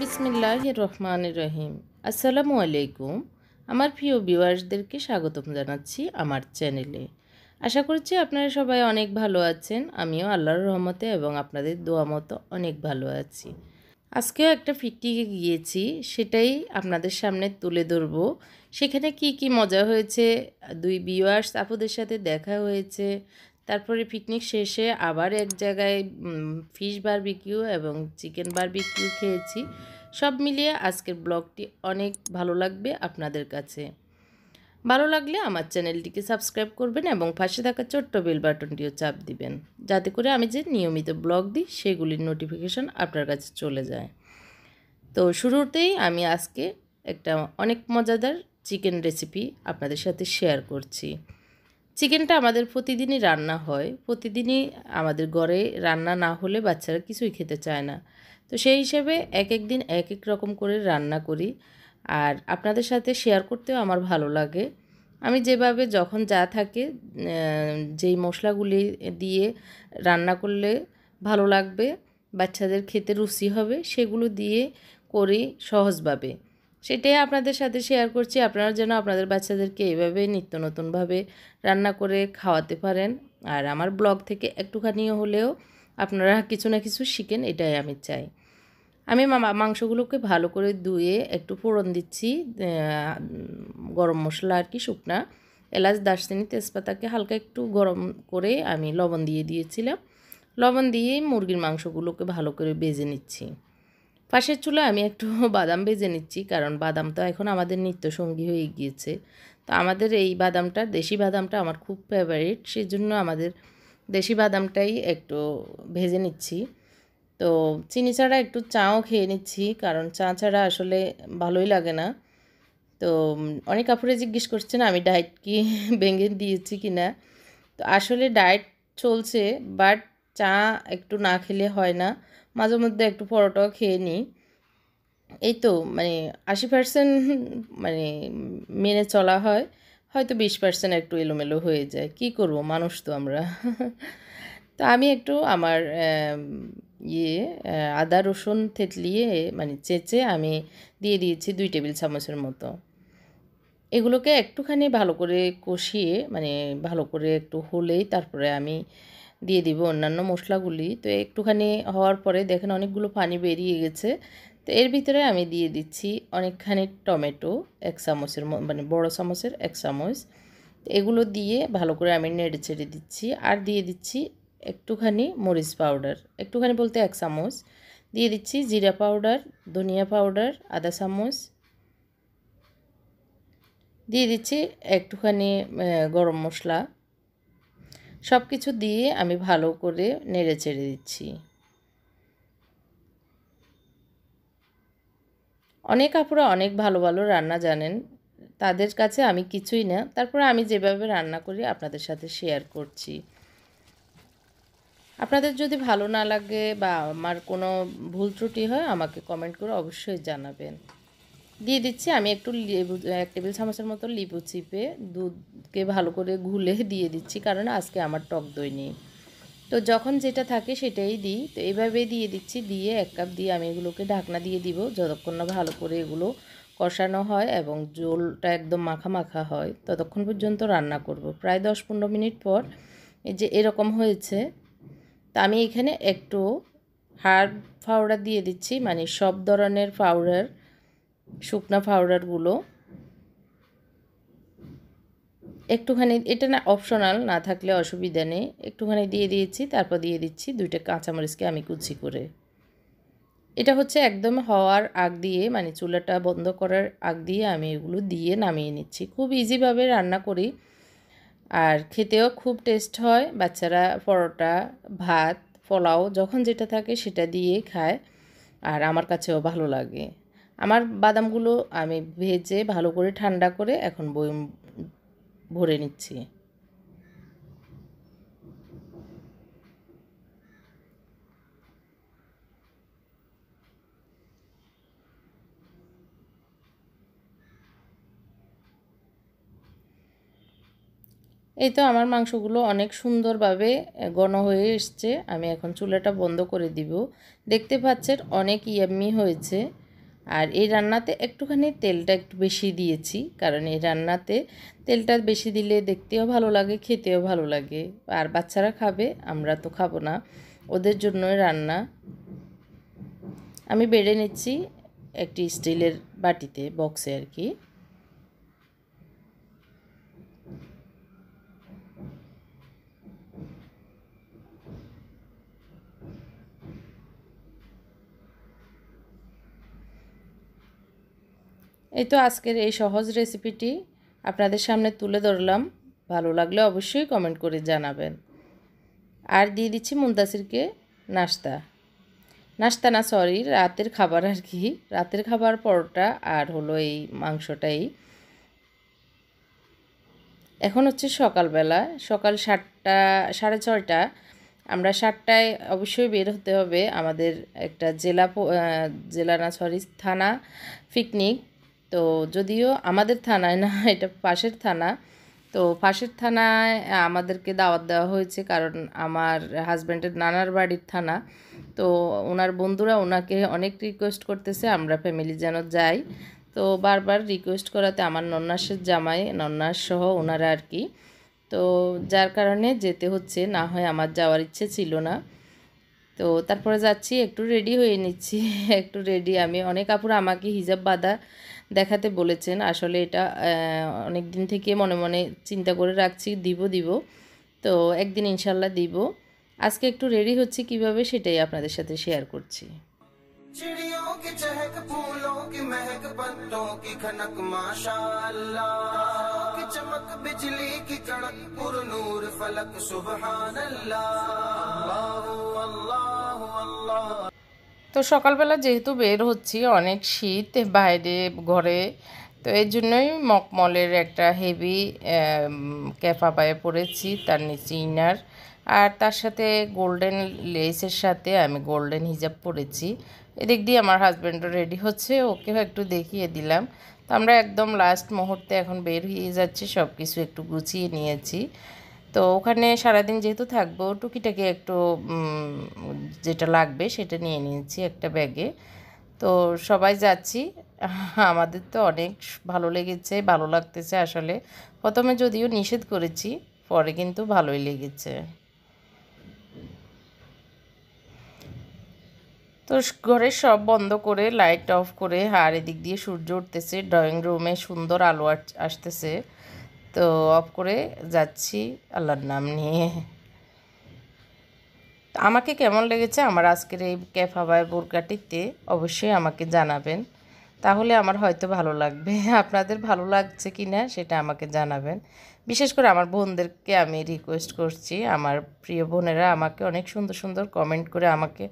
বিসমিল্লাহির রহমানির রহিম। আসসালামু আলাইকুম। আমার প্রিয় ভিউয়ার্সদেরকে স্বাগতম জানাচ্ছি আমার চ্যানেলে। আশা করছি আপনারা সবাই অনেক ভালো আছেন। আমিও আল্লাহর রহমতে এবং আপনাদের দোয়া মতো অনেক ভালো আছি। আজকেও একটা পিকনিকে গিয়েছি, সেটাই আপনাদের সামনে তুলে ধরবো। সেখানে কি কি মজা হয়েছে, দুই ভিউয়ার্স আপুদের সাথে দেখা হয়েছে। তারপরে পিকনিক শেষে আবার এক জায়গায় ফিশ বারবিকিউ এবং চিকেন বারবিকিউ খেয়েছি। সব মিলিয়ে আজকের ব্লগটি অনেক ভালো লাগবে আপনাদের কাছে। ভালো লাগলে আমার চ্যানেলটিকে সাবস্ক্রাইব করবেন এবং পাশে থাকা ছোট্ট বেল বাটনটিও চাপ দিবেন, যাতে করে আমি যে নিয়মিত ব্লগ দিই সেগুলির নোটিফিকেশন আপনার কাছে চলে যায়। তো শুরুতেই আমি আজকে একটা অনেক মজাদার চিকেন রেসিপি আপনাদের সাথে শেয়ার করছি। চিকেনটা আমাদের প্রতিদিনই রান্না হয়, প্রতিদিনই আমাদের ঘরে রান্না না হলে বাচ্চারা কিছুই খেতে চায় না। তো সেই হিসেবে এক এক দিন এক এক রকম করে রান্না করি, আর আপনাদের সাথে শেয়ার করতেও আমার ভালো লাগে। আমি যেভাবে যখন যা থাকে, যেই মশলাগুলি দিয়ে রান্না করলে ভালো লাগবে, বাচ্চাদের খেতে রুচি হবে, সেগুলো দিয়ে করি সহজভাবে। সেটাই আপনাদের সাথে শেয়ার করছি। আপনারা যেন আপনাদের বাচ্চাদেরকে এইভাবে নিত্য নতুনভাবে রান্না করে খাওয়াতে পারেন, আর আমার ব্লগ থেকে একটুখানিও হলেও আপনারা কিছু না কিছু শিখেন, এটাই আমি চাই। আমি মাংসগুলোকে ভালো করে ধুয়ে একটু ফোড়ন দিচ্ছি, গরম মশলা আর কি, শুকনা এলাচ, দারচিনি, তেজপাতাকে হালকা একটু গরম করে আমি লবণ দিয়ে দিয়েছিলাম। লবণ দিয়েই মুরগির মাংসগুলোকে ভালো করে ভেজে নিচ্ছি। পাশের চুলায় আমি একটু বাদাম ভেজে নিচ্ছি, কারণ বাদাম তো এখন আমাদের নিত্যসঙ্গী হয়ে গিয়েছে। তো আমাদের এই বাদামটা, দেশি বাদামটা আমার খুব ফেভারিট, সেই জন্য আমাদের দেশি বাদামটাই একটু ভেজে নিচ্ছি। তো চিনি ছাড়া একটু চাও খেয়ে নিচ্ছি, কারণ চা ছাড়া আসলে ভালোই লাগে না। তো অনেক আপুরে জিজ্ঞেস করছেন আমি ডায়েট কি ভেঙে দিয়েছি কি না। তো আসলে ডায়েট চলছে, বাট চা একটু না খেলে হয় না। মাঝে মধ্যে একটু পরোটাও খেয়ে নিই। এই তো মানে 80% মানে মেনে চলা হয়, হয়তো 20% একটু এলোমেলো হয়ে যায়। কি করব, মানুষ তো আমরা। তো আমি একটু আমার ইয়ে আদা রসুন থেতলিয়ে মানে চেঁচে আমি দিয়ে দিয়েছি 2 টেবিল চামচের মতো। এগুলোকে একটুখানি ভালো করে কষিয়ে, মানে ভালো করে একটু হলেই তারপরে আমি দিয়ে দিব অন্যান্য মশলাগুলি। তো একটুখানি হওয়ার পরে দেখেন অনেকগুলো পানি বেরিয়ে গেছে। তো এর ভিতরে আমি দিয়ে দিচ্ছি অনেকখানি টমেটো, 1 চামচের মানে বড় চামচের 1 চামচ। তো এগুলো দিয়ে ভালো করে আমি নেড়ে চেড়ে দিচ্ছি, আর দিয়ে দিচ্ছি একটুখানি মরিচ পাউডার, একটুখানি বলতে 1 চামচ। দিয়ে দিচ্ছি জিরা পাউডার, ধনিয়া পাউডার আধা চামচ। দিয়ে দিচ্ছি একটুখানি গরম মশলা। সব কিছু দিয়ে আমি ভালো করে নেড়ে চেড়ে দিচ্ছি। অনেক আপুরা অনেক ভালো ভালো রান্না জানেন, তাদের কাছে আমি কিছুই না। তারপরে আমি যেভাবে রান্না করি আপনাদের সাথে শেয়ার করছি। আপনাদের যদি ভালো না লাগে বা আমার কোনো ভুল ত্রুটি হয়, আমাকে কমেন্ট করে অবশ্যই জানাবেন। দিয়ে দিচ্ছি আমি একটু লেবু, 1 টেবিল চামচের মতো লেবু চিপে দুধকে ভালো করে ঘুলে দিয়ে দিচ্ছি, কারণ আজকে আমার টক দই নেই। তো যখন যেটা থাকে সেটাই দিই। তো এইভাবে দিয়ে দিচ্ছি, দিয়ে 1 কাপ দিয়ে আমি এগুলোকে ঢাকনা দিয়ে দিব যতক্ষণ না ভালো করে এগুলো কষানো হয় এবং ঝোলটা একদম মাখা মাখা হয়, ততক্ষণ পর্যন্ত রান্না করব। প্রায় 10-15 মিনিট পর এই যে এরকম হয়েছে। তা আমি এখানে একটু হার্ব পাউডার দিয়ে দিচ্ছি, মানে সব ধরনের পাউডার, শুকনা পাউডারগুলো একটুখানি, এটা না অপশনাল, না থাকলে অসুবিধা নেই, একটুখানি দিয়ে দিয়েছি। তারপর দিয়ে দিচ্ছি 2টা কাঁচামরিচকে আমি কুচি করে। এটা হচ্ছে একদম হওয়ার আগ দিয়ে, মানে চুলাটা বন্ধ করার আগ দিয়ে আমি এগুলো দিয়ে নামিয়ে নিচ্ছি। খুব ইজিভাবে রান্না করি, আর খেতেও খুব টেস্ট হয়। বাচ্চারা পরোটা, ভাত, পোলাও যখন যেটা থাকে সেটা দিয়ে খায়, আর আমার কাছেও ভালো লাগে। আমার বাদামগুলো আমি ভেজে ভালো করে ঠান্ডা করে এখন বয়ম ভরে নিচ্ছি। এই তো আমার মাংসগুলো অনেক সুন্দরভাবে ঘন হয়ে এসছে। আমি এখন চুলাটা বন্ধ করে দিব। দেখতে পাচ্ছেন অনেক ইয়াম্মি হয়েছে। আর এই রান্নাতে একটুখানি তেলটা একটু বেশি দিয়েছি, কারণ এই রান্নাতে তেলটা বেশি দিলে দেখতেও ভালো লাগে, খেতেও ভালো লাগে। আর বাচ্চারা খাবে, আমরা তো খাবো না, ওদের জন্যই রান্না। আমি বেড়ে নিচ্ছি একটি স্টিলের বাটিতে, বক্সে আর কি। এই তো আজকের এই সহজ রেসিপিটি আপনাদের সামনে তুলে ধরলাম। ভালো লাগলে অবশ্যই কমেন্ট করে জানাবেন। আর দিয়ে দিচ্ছি মুনতাসিরকে নাস্তা, নাস্তা না সরি, রাতের খাবার আর কি। রাতের খাবার পরোটা আর হলো এই মাংসটাই। এখন হচ্ছে সকালবেলা, সকাল 7টা 6:30। আমরা 7টায় অবশ্যই বের হতে হবে, আমাদের একটা জেলা না সরি থানা পিকনিক। তো যদিও আমাদের থানায় না, এটা পাশের থানা। তো পাশের থানায় আমাদেরকে দাওয়াত দেওয়া হয়েছে, কারণ আমার হাজব্যান্ডের নানার বাড়ির থানা। তো ওনার বন্ধুরা ওনাকে অনেক রিকোয়েস্ট করতেছে আমরা ফ্যামিলি যেন যাই। তো বারবার রিকোয়েস্ট করাতে আমার নন্নাসের জামাই, নন্নাস সহ ওনারা আর কি, তো যার কারণে যেতে হচ্ছে, না হয় আমার যাওয়ার ইচ্ছে ছিল না। তো তারপরে যাচ্ছি, একটু রেডি হয়ে নিচ্ছি একটু রেডি আমি। অনেক আপুরা আমাকে হিজাব বাঁধা দেখাতে বলেছেন, আসলে এটা অনেক দিন থেকে মনে মনে চিন্তা করে রাখছি দিব দিব, তো একদিন ইনশাল্লাহ দিব। আজকে একটু রেডি হচ্ছি কিভাবে সেটাই আপনাদের সাথে শেয়ার করছি। चिड़ियों की चहक, फूलों की महक, पत्तों की खनक, माशाअल्लाह की चमक, बिजली की कड़क, पुरनूर फलक, सुबहान अल्लाह, अल्लाह अल्लाह अल्लाह। তো সকালবেলা যেহেতু বের হচ্ছি, অনেক শীত বাইরে ঘরে, তো এই জন্যই মকমলের একটা হেভি ক্যাপা পায়ে পরেছি, তার নিচে ইনার, আর তার সাথে গোল্ডেন লেসের সাথে আমি গোল্ডেন হিজাব পরেছি। এদিক দিয়ে আমার হাজব্যান্ডও রেডি হচ্ছে, ওকেও একটু দেখিয়ে দিলাম। তো আমরা একদম লাস্ট মুহূর্তে এখন বের হয়ে যাচ্ছি, সব কিছু একটু গুছিয়ে নিয়েছি। তো ওখানে সারাদিন যেহেতু থাকবো, টুকিটাকি একটু যেটা লাগবে সেটা নিয়ে নিয়েছি একটা ব্যাগে। তো সবাই যাচ্ছি, আমাদের তো অনেক ভালো লেগেছে, ভালো লাগতেছে আসলে। প্রথমে যদিও নিষেধ করেছি, পরে কিন্তু ভালোই লেগেছে। তো ঘরের সব বন্ধ করে লাইট অফ করে, আর এদিক দিয়ে সূর্য উঠতেছে, ড্রয়িং রুমে সুন্দর আলো আসতেছে, তো অফ করে যাচ্ছি আল্লাহর নাম নিয়ে। আমাকে কেমন লেগেছে আমার আজকের এই ক্যাফ হাওয়ায় বোরকাটিতে অবশ্যই আমাকে জানাবেন, তাহলে আমার হয়তো ভালো লাগবে। আপনাদের ভালো লাগছে কি না সেটা আমাকে জানাবেন। বিশেষ করে আমার বোনদেরকে আমি রিকোয়েস্ট করছি, আমার প্রিয় বোনেরা আমাকে অনেক সুন্দর সুন্দর কমেন্ট করে আমাকে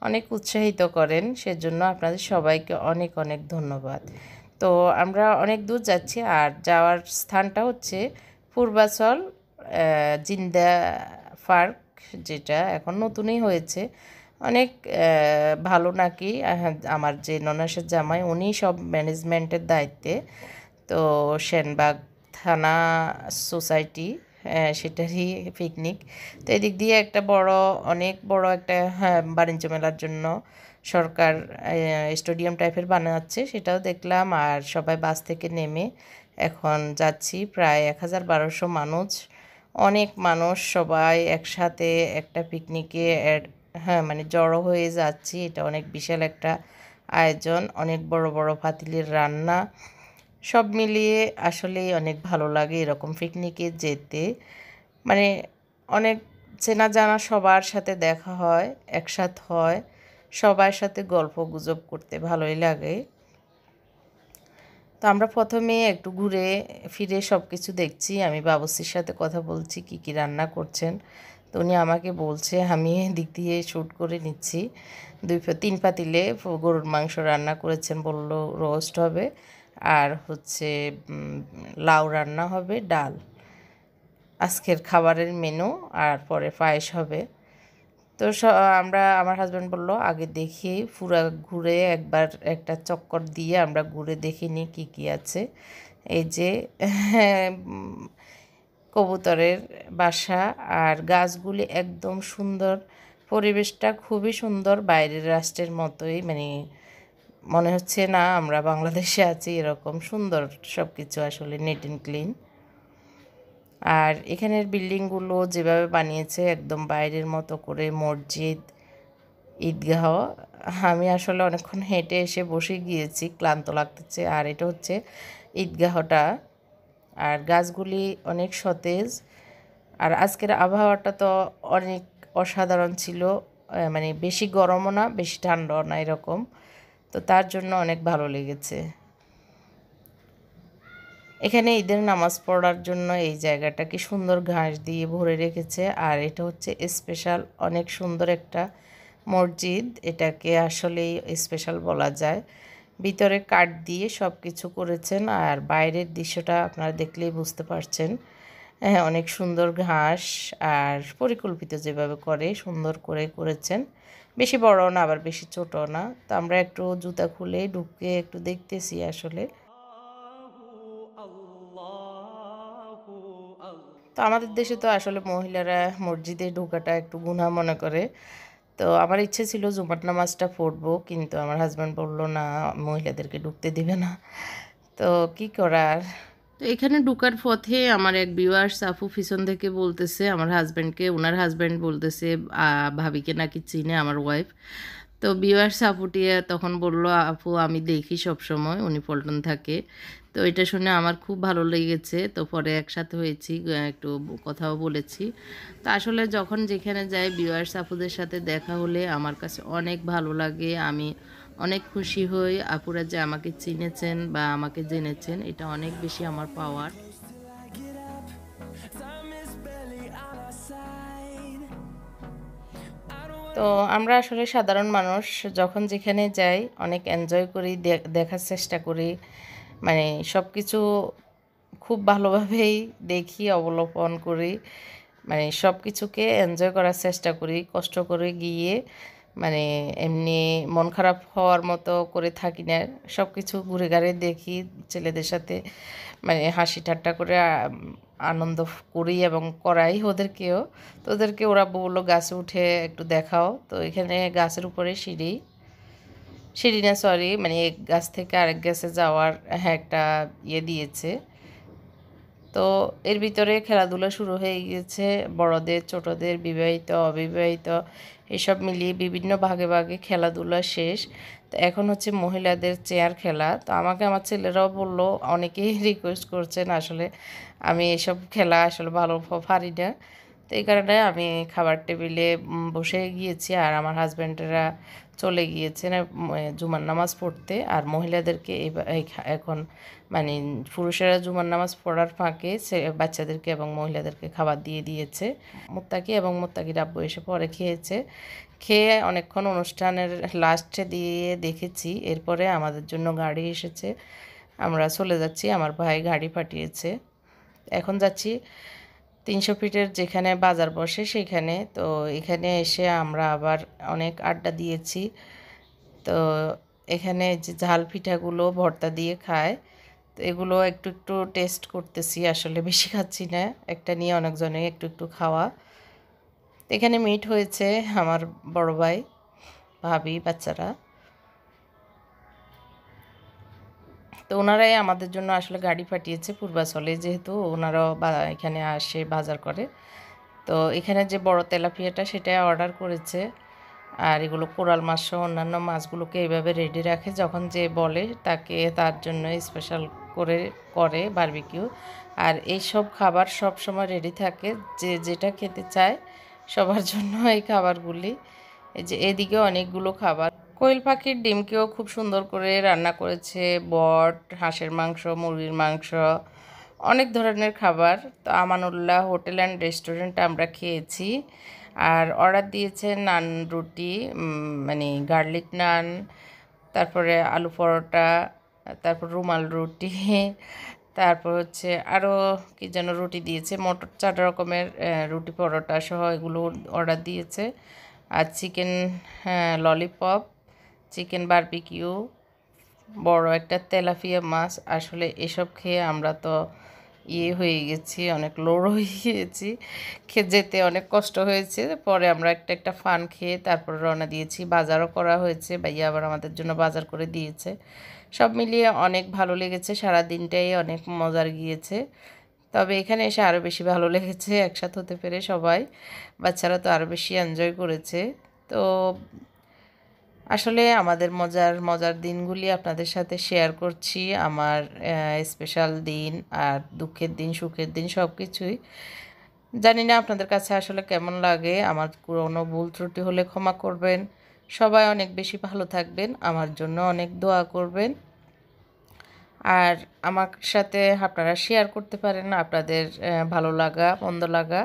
অনেক উৎসাহিত করেন, সেজন্য আপনাদের সবাইকে অনেক অনেক ধন্যবাদ। তো আমরা অনেক দূর যাচ্ছি, আর যাওয়ার স্থানটা হচ্ছে পূর্বাচল জিন্দা পার্ক, যেটা এখন নতুনই হয়েছে, অনেক ভালো নাকি। আমার যে ননাসের জামাই উনি সব ম্যানেজমেন্টের দায়িত্বে, তো সেনবাগ থানা সোসাইটি সেটারই পিকনিক। তো এদিক দিয়ে একটা অনেক বড় একটা বাণিজ্য মেলার জন্য সরকার স্টেডিয়াম টাইপের বানাচ্ছে, সেটাও দেখলাম। আর সবাই বাস থেকে নেমে এখন যাচ্ছি, প্রায় 1000-1200 মানুষ, অনেক মানুষ সবাই একসাথে একটা পিকনিকে মানে জড়ো হয়ে যাচ্ছি। এটা অনেক বিশাল একটা আয়োজন, অনেক বড় বড় পাতিলের রান্না, সব মিলিয়ে আসলেই অনেক ভালো লাগে এরকম পিকনিকে যেতে। মানে অনেক চেনা জানা সবার সাথে দেখা হয়, একসাথ হয়, সবার সাথে গল্প গুজব করতে ভালোই লাগে। তো আমরা প্রথমে একটু ঘুরে ফিরে সব কিছু দেখছি, আমি বাবুর্চির সাথে কথা বলছি কি কি রান্না করছেন, তো উনি আমাকে বলছে, আমি দিক দিয়ে শ্যুট করে নিচ্ছি। 3 পাতিলে গরুর মাংস রান্না করেছেন, বলল রোস্ট হবে, আর হচ্ছে লাউ রান্না হবে, ডাল আজকের খাবারের মেনু, আর পরে পায়েস হবে। তো আমার হাজব্যান্ড বলল আগে দেখি পুরা ঘুরে একবার একটা চক্কর দিয়ে আমরা ঘুরে দেখিনি কি কি আছে। এই যে কবুতরের বাসা আর গাছগুলি একদম সুন্দর, পরিবেশটা খুবই সুন্দর, বাইরের রাষ্ট্রের মতোই, মানে মনে হচ্ছে না আমরা বাংলাদেশে আছি, এরকম সুন্দর সব কিছু, আসলে নিট অ্যান্ড ক্লিন। আর এখানের বিল্ডিংগুলো যেভাবে বানিয়েছে একদম বাইরের মতো করে, মসজিদ, ঈদগাহ। আমি আসলে অনেকক্ষণ হেঁটে এসে বসে গিয়েছি, ক্লান্ত লাগতেছে। আর এটা হচ্ছে ঈদগাহটা। আর গাছগুলি অনেক সতেজ। আর আজকের আবহাওয়াটা তো অনেক অসাধারণ ছিল, মানে বেশি গরমও না বেশি ঠান্ডাও না এরকম, তো তার জন্য অনেক ভালো লেগেছে। এখানে ঈদের নামাজ পড়ার জন্য এই জায়গাটা কি সুন্দর ঘাস দিয়ে ভরে রেখেছে। আর এটা হচ্ছে স্পেশাল, অনেক সুন্দর একটা মসজিদ, এটাকে আসলেই স্পেশাল বলা যায়। ভিতরে কাঠ দিয়ে সব কিছু করেছেন, আর বাইরের দৃশ্যটা আপনারা দেখলেই বুঝতে পারছেন। হ্যাঁ, অনেক সুন্দর ঘাস, আর পরিকল্পিত যেভাবে করে সুন্দর করে করেছেন। বেশি বড় না আবার বেশি ছোটও না। তো আমরা একটু জুতা খুলে ঢুকে একটু দেখতেছি আসলে। তো আমাদের দেশে তো আসলে মহিলারা মসজিদে ঢোকাটা একটু গুনাহ মনে করে। তো আমার ইচ্ছে ছিল জুমার নামাজটা পড়বো, কিন্তু আমার হাজব্যান্ড বলল না, মহিলাদেরকে ঢুকতে দিবে না। তো কি করার। তো এখানে ঢোকার পথে আমার এক ভিউয়ার্স আপু পিছন থেকে বলতেছে আমার হাজব্যান্ডকে, ওনার হাজব্যান্ড বলতেছে ভাবিকে নাকি চিনে আমার ওয়াইফ। তো ভিউয়ার্স আপুটি তখন বলল, আপু আমি দেখি সব সময়, উনি পল্টন থাকে। তো এটা শুনে আমার খুব ভালো লেগেছে। তো পরে একসাথে হয়েছি, একটু কথাও বলেছি। তো আসলে যখন যেখানে যাই ভিউয়ার্স আপুদের সাথে দেখা হলে আমার কাছে অনেক ভালো লাগে। আমি অনেক খুশি হই, আপুরা যে আমাকে চিনেছেন বা আমাকে জেনেছেন, এটা অনেক বেশি আমার পাওয়ার। তো আমরা আসলে সাধারণ মানুষ, যখন যেখানে যাই অনেক এনজয় করি, দেখার চেষ্টা করি, মানে সব কিছু খুব ভালোভাবেই দেখি, অবলোকন করি, মানে সব কিছুকে এনজয় করার চেষ্টা করি, কষ্ট করে গিয়ে, মানে এমনি মন খারাপ হওয়ার মতো করে থাকি না। সব কিছু ঘুরে ঘাড়ে দেখি, ছেলেদের সাথে মানে হাসি ঠাট্টা করে আনন্দ করি এবং করাই ওদেরকেও। তো ওদেরকে ওরা বললো গাছে উঠে একটু দেখাও। তো এখানে গাছের উপরে সিঁড়ি, সিঁড়ি না সরি, মানে এক গাছ থেকে আরেক গাছে যাওয়ার একটা ইয়ে দিয়েছে। তো এর ভিতরে খেলাধুলা শুরু হয়ে গিয়েছে, বড়দের ছোটদের, বিবাহিত অবিবাহিত এসব মিলিয়ে বিভিন্ন ভাগে ভাগে খেলাধুলা শেষ। তো এখন হচ্ছে মহিলাদের চেয়ার খেলা। তো আমাকে আমার ছেলেরাও বললো, অনেকেই রিকোয়েস্ট করছেন, আসলে আমি এসব খেলা আসলে ভালো পারি না। তো এই কারণে আমি খাবার টেবিলে বসে গিয়েছি, আর আমার হাজব্যান্ডেরা চলে গিয়েছেন জুমার নামাজ পড়তে। আর মহিলাদেরকে এখন মানে পুরুষেরা জুমার নামাজ পড়ার ফাঁকে বাচ্চাদেরকে এবং মহিলাদেরকে খাবার দিয়ে দিয়েছে। মুত্তাকি এবং মুত্তাকির আব্বু এসে পরে খেয়েছে। খেয়ে অনেকক্ষণ অনুষ্ঠানের লাস্টে দিয়ে দেখেছি, এরপরে আমাদের জন্য গাড়ি এসেছে, আমরা চলে যাচ্ছি। আমার ভাই গাড়ি পাঠিয়েছে, এখন যাচ্ছি 300 ফিটের যেখানে বাজার বসে সেইখানে। তো এখানে এসে আমরা আবার অনেক আড্ডা দিয়েছি। তো এখানে যে ঝাল পিঠাগুলো ভর্তা দিয়ে খায়, তো এগুলো একটু একটু টেস্ট করতেছি, আসলে বেশি খাচ্ছি না, একটা নিয়ে অনেকজনে একটু একটু খাওয়া। এখানে মিট হয়েছে আমার বড় ভাই, ভাবি, বাচ্চারা। তো ওনারাই আমাদের জন্য আসলে গাড়ি পাঠিয়েছে পূর্বাচলে, যেহেতু ওনারাও এখানে আসে বাজার করে। তো এখানে যে বড় তেলাপিয়াটা সেটা অর্ডার করেছে। আর এগুলো কোরাল মাছ সহ অন্যান্য মাছগুলোকে এইভাবে রেডি রাখে, যখন যে বলে তাকে তার জন্য স্পেশাল করে করে বারবিকিউ। আর এইসব খাবার সব সময় রেডি থাকে, যে যেটা খেতে চায় সবার জন্য এই খাবারগুলি। এই যে এদিকে অনেকগুলো খাবার, কোয়েল পাখির ডিমকেও খুব সুন্দর করে রান্না করেছে, বট, হাঁসের মাংস, মুরগির মাংস, অনেক ধরনের খাবার। তো আমানুল্লাহ হোটেল অ্যান্ড রেস্টুরেন্টে আমরা খেয়েছি। আর অর্ডার দিয়েছে নান রুটি, মানে গার্লিক নান, তারপরে আলু পরোটা, তারপর রুমাল রুটি, তারপর হচ্ছে আরও কি যেন রুটি দিয়েছে, মোট 4 রকমের রুটি পরোটা সহ এগুলো অর্ডার দিয়েছে। আর চিকেন ললিপপ, চিকেন বারবিকিউ, বড় একটা তেলাপিয়া মাছ। আসলে এসব খেয়ে আমরা তো হয়ে গেছি, অনেক লোড হয়ে গিয়েছি, যেতে অনেক কষ্ট হয়েছে। পরে আমরা একটা একটা ফান খেয়ে তারপর রওনা দিয়েছি। বাজারও করা হয়েছে, ভাইয়া আবার আমাদের জন্য বাজার করে দিয়েছে। সব মিলিয়ে অনেক ভালো লেগেছে, সারা দিনটাই অনেক মজার গিয়েছে। তবে এখানে এসে আরও বেশি ভালো লেগেছে একসাথে হতে পেরে সবাই। বাচ্চারা তো আরও বেশি এনজয় করেছে। তো আসলে আমাদের মজার মজার দিনগুলি আপনাদের সাথে শেয়ার করছি। আমার স্পেশাল দিন আর দুঃখের দিন, সুখের দিন সব কিছুই। জানি না আপনাদের কাছে আসলে কেমন লাগে। আমার কোনো ভুল ত্রুটি হলে ক্ষমা করবেন। সবাই অনেক বেশি ভালো থাকবেন, আমার জন্য অনেক দোয়া করবেন। আর আমার সাথে আপনারা শেয়ার করতে পারেন আপনাদের ভালো লাগা মন্দ লাগা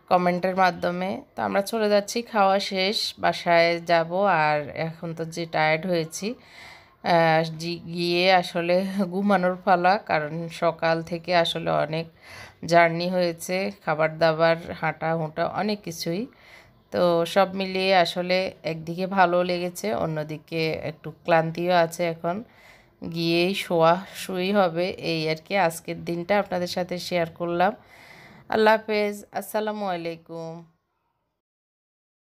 কমেন্টের মাধ্যমে। তো আমরা চলে যাচ্ছি, খাওয়া শেষ, বাসায় যাব। আর এখন তো যে টায়ার্ড হয়েছি, গিয়ে আসলে ঘুমানোর পালা, কারণ সকাল থেকে আসলে অনেক জার্নি হয়েছে, খাবার দাবার, হাঁটা হুঁটা অনেক কিছুই। তো সব মিলিয়ে আসলে একদিকে ভালো লেগেছে, অন্যদিকে একটু ক্লান্তিও আছে। এখন গিয়েই শুই হবে, এই আর কি। আজকের দিনটা আপনাদের সাথে শেয়ার করলাম। আল্লাহ হাফেজ, আসসালামু আলাইকুম।